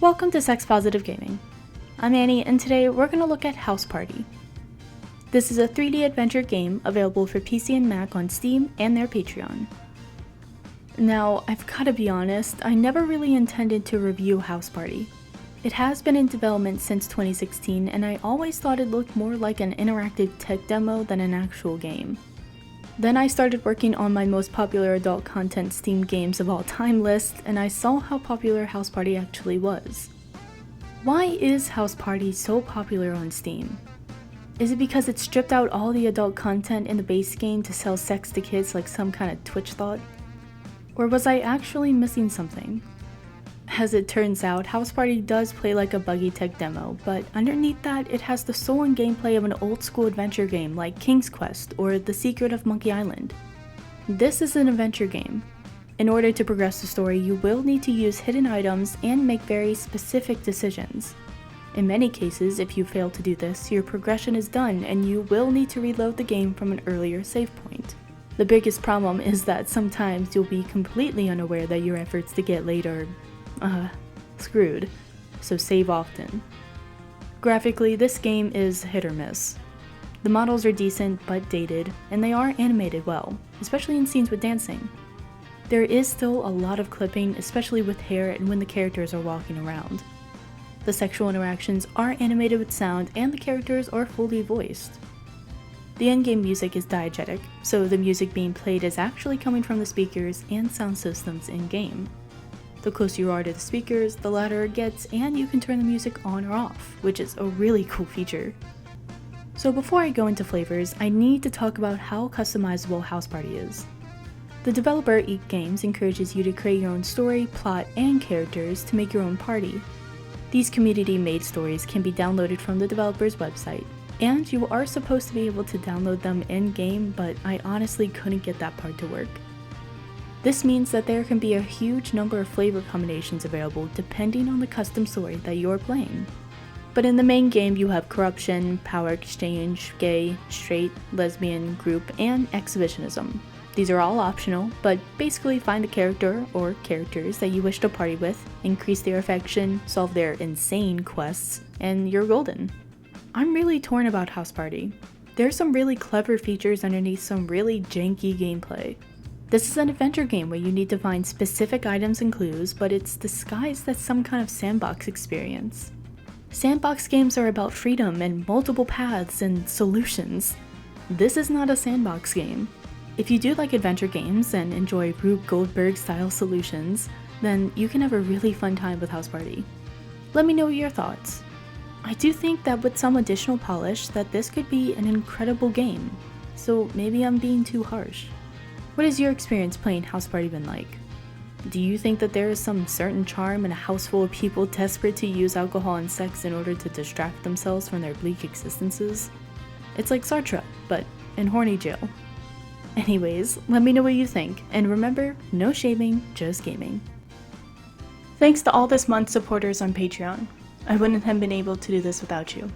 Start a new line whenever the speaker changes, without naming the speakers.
Welcome to Sex Positive Gaming. I'm Annie, and today we're going to look at House Party. This is a 3D adventure game available for PC and Mac on Steam and their Patreon. Now, I've gotta be honest, I never really intended to review House Party. It has been in development since 2016, and I always thought it looked more like an interactive tech demo than an actual game. Then I started working on my most popular adult content Steam games of all time list, and I saw how popular House Party actually was. Why is House Party so popular on Steam? Is it because it stripped out all the adult content in the base game to sell sex to kids like some kind of Twitch thought? Or was I actually missing something? As it turns out, House Party does play like a buggy tech demo, but underneath that, it has the soul and gameplay of an old school adventure game like King's Quest or The Secret of Monkey Island. This is an adventure game. In order to progress the story, you will need to use hidden items and make very specific decisions. In many cases, if you fail to do this, your progression is done and you will need to reload the game from an earlier save point. The biggest problem is that sometimes you'll be completely unaware that your efforts to get later screwed, so save often. Graphically, this game is hit or miss. The models are decent but dated, and they are animated well, especially in scenes with dancing. There is still a lot of clipping, especially with hair and when the characters are walking around. The sexual interactions are animated with sound, and the characters are fully voiced. The in-game music is diegetic, so the music being played is actually coming from the speakers and sound systems in-game. The closer you are to the speakers, the louder it gets, and you can turn the music on or off, which is a really cool feature. So before I go into flavors, I need to talk about how customizable House Party is. The developer Eek Games encourages you to create your own story, plot, and characters to make your own party. These community-made stories can be downloaded from the developer's website, and you are supposed to be able to download them in-game, but I honestly couldn't get that part to work. This means that there can be a huge number of flavor combinations available depending on the custom story that you're playing. But in the main game you have corruption, power exchange, gay, straight, lesbian, group, and exhibitionism. These are all optional, but basically find the character or characters that you wish to party with, increase their affection, solve their insane quests, and you're golden. I'm really torn about House Party. There are some really clever features underneath some really janky gameplay. This is an adventure game where you need to find specific items and clues, but it's disguised as some kind of sandbox experience. Sandbox games are about freedom and multiple paths and solutions. This is not a sandbox game. If you do like adventure games and enjoy Rube Goldberg style solutions, then you can have a really fun time with House Party. Let me know your thoughts. I do think that with some additional polish that this could be an incredible game, so maybe I'm being too harsh. What has your experience playing House Party been like? Do you think that there is some certain charm in a house full of people desperate to use alcohol and sex in order to distract themselves from their bleak existences? It's like Sartre, but in horny jail. Anyways, let me know what you think, and remember, no shaming, just gaming. Thanks to all this month's supporters on Patreon. I wouldn't have been able to do this without you.